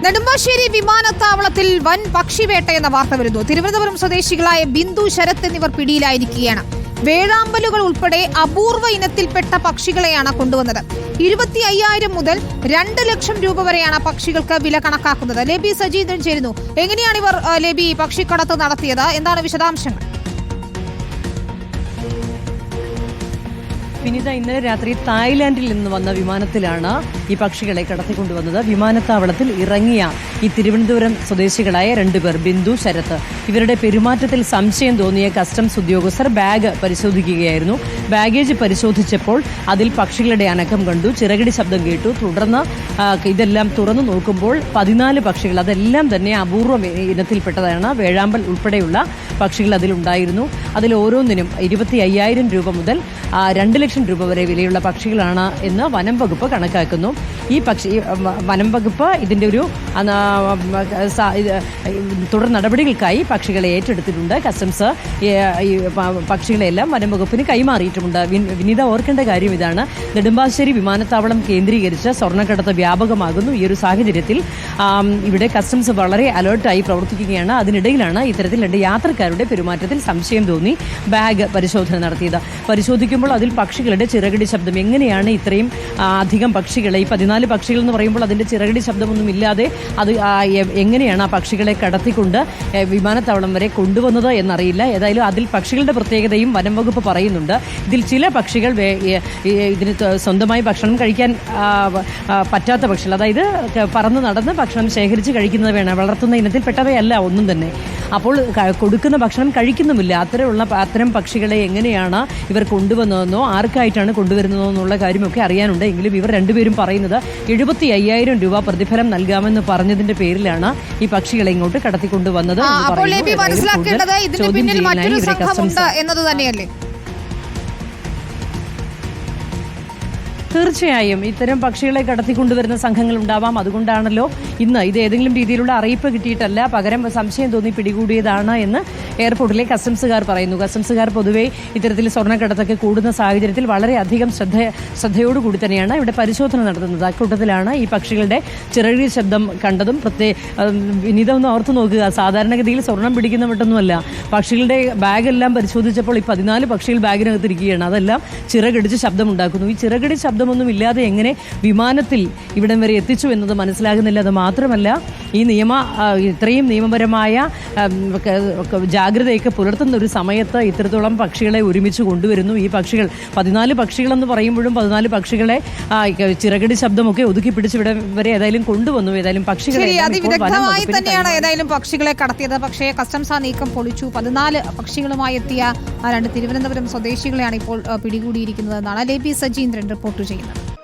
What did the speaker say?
നെടുമ്പാശ്ശേരി വിമാനത്താവളത്തിൽ വൻ പക്ഷിവേട്ട എന്ന വാർത്ത വരുന്നു. തിരുവനന്തപുരം സ്വദേശികളായ ബിന്ദു, ശരത് എന്നിവർ പിടിയിലായിരിക്കുകയാണ്. വേഴാമ്പലുകൾ ഉൾപ്പെടെ അപൂർവ ഇനത്തിൽപ്പെട്ട പക്ഷികളെയാണ് കൊണ്ടുവന്നത്. 25,000 മുതൽ 2 ലക്ഷം രൂപ വരെയാണ് പക്ഷികൾക്ക് വില കണക്കാക്കുന്നത്. ലേബി സജീന്ദ്രൻ ചേരുന്നു. എങ്ങനെയാണ് ഇവർ ലേബി പക്ഷിക്കടത്ത് നടത്തിയത്? എന്താണ് വിശദാംശങ്ങൾ? വിനീത, ഇന്നലെ രാത്രി തായ്ലാന്റിൽ നിന്ന് വന്ന വിമാനത്തിലാണ് ഈ പക്ഷികളെ കടത്തിക്കൊണ്ടുവന്നത്. വിമാനത്താവളത്തിൽ ഇറങ്ങിയ ഈ തിരുവനന്തപുരം സ്വദേശികളായ 2 പേർ, ബിന്ദു, ശരത്ത്, ഇവരുടെ പെരുമാറ്റത്തിൽ സംശയം തോന്നിയ കസ്റ്റംസ് ഉദ്യോഗസ്ഥർ ബാഗ് പരിശോധിക്കുകയായിരുന്നു. ബാഗേജ് പരിശോധിച്ചപ്പോൾ അതിൽ പക്ഷികളുടെ അനക്കം കണ്ടു, ചിറകിടി ശബ്ദം കേട്ടു. തുടർന്ന് ഇതെല്ലാം തുറന്നു നോക്കുമ്പോൾ 14 പക്ഷികൾ, അതെല്ലാം തന്നെ അപൂർവ ഇനത്തിൽപ്പെട്ടതാണ്. വേഴാമ്പൽ ഉൾപ്പെടെയുള്ള പക്ഷികൾ അതിലുണ്ടായിരുന്നു. അതിൽ ഓരോന്നിനും 25,000 രൂപ മുതൽ 2 ലക്ഷം രൂപ വരെ വിലയുള്ള പക്ഷികളാണ് എന്ന് വനം വകുപ്പ് കണക്കാക്കുന്നു. ഈ വനം വകുപ്പ് ഇതിന്റെ ഒരു തുടർ നടപടികൾക്കായി പക്ഷികളെ ഏറ്റെടുത്തിട്ടുണ്ട്. കസ്റ്റംസ് പക്ഷികളെല്ലാം വനം വകുപ്പിന് കൈമാറിയിട്ടുമുണ്ട്. വിനീത, ഓർക്കേണ്ട കാര്യം ഇതാണ്: നെടുമ്പാശ്ശേരി വിമാനത്താവളം കേന്ദ്രീകരിച്ച് സ്വർണ്ണക്കടത്ത് വ്യാപകമാകുന്നു. ഈ ഒരു സാഹചര്യത്തിൽ ഇവിടെ കസ്റ്റംസ് വളരെ അലേർട്ടായി പ്രവർത്തിക്കുകയാണ്. അതിനിടയിലാണ് ഇത്തരത്തിൽ 2 യാത്രക്കാരുടെ പെരുമാറ്റത്തിൽ സംശയം തോന്നി ബാഗ് പരിശോധന നടത്തിയത്. പരിശോധിക്കുമ്പോൾ അതിൽ പക്ഷികളുടെ ചിറകടി ശബ്ദം, എങ്ങനെയാണ് ഇത്രയും അധികം പക്ഷികളെ, ഈ 14 പക്ഷികൾ എന്ന് പറയുമ്പോൾ അതിന്റെ ചിറകടി ശബ്ദമൊന്നും ഇല്ലാതെ അത് എങ്ങനെയാണ് ആ പക്ഷികളെ കടത്തിക്കൊണ്ട് വിമാനത്താവളം വരെ കൊണ്ടുവന്നത് എന്നറിയില്ല. ഏതായാലും അതിൽ പക്ഷികളുടെ പ്രത്യേകതയും വനം വകുപ്പ് പറയുന്നുണ്ട്. ഇതിൽ ചില പക്ഷികൾ ഇതിന് സ്വന്തമായി ഭക്ഷണം കഴിക്കാൻ പറ്റാത്ത പക്ഷികൾ, അതായത് പറന്ന് നടന്ന് ഭക്ഷണം ശേഖരിച്ച് കഴിക്കുന്നത് വേണം, വളർത്തുന്ന ഇനത്തിൽപ്പെട്ടവയല്ല ഒന്നും തന്നെ. അപ്പോൾ കൊടുക്കുന്ന ഭക്ഷണം കഴിക്കുന്നുമില്ല. അത്തരം പക്ഷികളെ എങ്ങനെയാണ് ഇവർ കൊണ്ടുവന്നതെന്നോ ആർക്കായിട്ടാണ് കൊണ്ടുവരുന്നതോ എന്നുള്ള കാര്യമൊക്കെ അറിയാനുണ്ട്. എങ്കിലും ഇവർ 2 പേരും പറയുന്നത് 75,000 രൂപ പ്രതിഫലം നൽകാമെന്ന് പറഞ്ഞതിന്റെ പേരിലാണ് ഈ പക്ഷികളെ ഇങ്ങോട്ട് കടത്തിക്കൊണ്ടുവന്നത്. എന്നത് തന്നെയല്ലേ? തീർച്ചയായും ഇത്തരം പക്ഷികളെ കടത്തിക്കൊണ്ടുവരുന്ന സംഘങ്ങൾ ഉണ്ടാവാം. അതുകൊണ്ടാണല്ലോ ഇന്ന് ഇത് ഏതെങ്കിലും രീതിയിലുള്ള അറിയിപ്പ് കിട്ടിയിട്ടല്ല, പകരം സംശയം തോന്നി പിടികൂടിയതാണ് എന്ന് എയർപോർട്ടിലെ കസ്റ്റംസുകാർ പറയുന്നു. കസ്റ്റംസുകാർ പൊതുവെ ഇത്തരത്തിൽ സ്വർണ്ണക്കടത്തൊക്കെ കൂടുന്ന സാഹചര്യത്തിൽ വളരെയധികം ശ്രദ്ധയോടുകൂടി തന്നെയാണ് ഇവിടെ പരിശോധന നടത്തുന്നത്. അക്കൂട്ടത്തിലാണ് ഈ പക്ഷികളുടെ ചിറകടി ശബ്ദം കണ്ടതും. വിനീത, ഒന്ന് ഓർത്തു നോക്കുക, സാധാരണഗതിയിൽ സ്വർണം പിടിക്കുന്ന മറ്റൊന്നുമല്ല. പക്ഷികളുടെ ബാഗെല്ലാം പരിശോധിച്ചപ്പോൾ ഈ 14 പക്ഷികൾ ബാഗിനകത്തിരിക്കുകയാണ്. അതെല്ലാം ചിറകടിച്ച് ശബ്ദമുണ്ടാക്കുന്നു. ഈ ചിറകടി ശബ്ദമൊന്നും ഇല്ലാതെ എങ്ങനെ വിമാനത്തിൽ ഇവിടം വരെ എത്തിച്ചു എന്നത് മനസ്സിലാകുന്നില്ല. അത് മാത്രമല്ല, ഈ ഇത്രയും നിയമപരമായ ജാഗ്രതയൊക്കെ പുലർത്തുന്ന ഒരു സമയത്ത് ഇത്രത്തോളം പക്ഷികളെ ഒരുമിച്ച് കൊണ്ടുവരുന്നു. ഈ പക്ഷികൾ 14 പക്ഷികളെന്ന് പറയുമ്പോഴും 14 പക്ഷികളെ ചിറകടി ശബ്ദമൊക്കെ ഒതുക്കി പിടിച്ച് ഇവിടെ വരെ ഏതായാലും കൊണ്ടുവന്നു. ഏതായാലും പക്ഷികളെ തന്നെയാണ് ഏതായാലും പക്ഷികളെ കടത്തിയത്. പക്ഷേ കസ്റ്റംസ് ആ നീക്കം പൊളിച്ചു. 14 പക്ഷികളുമായി എത്തിയ 2 തിരുവനന്തപുരം സ്വദേശികളെയാണ് ഇപ്പോൾ പിടികൂടിയിരിക്കുന്നതെന്നാണ് ലേബി സജീന്ദ്രൻ റിപ്പോർട്ട് ചെയ്യുന്നത്.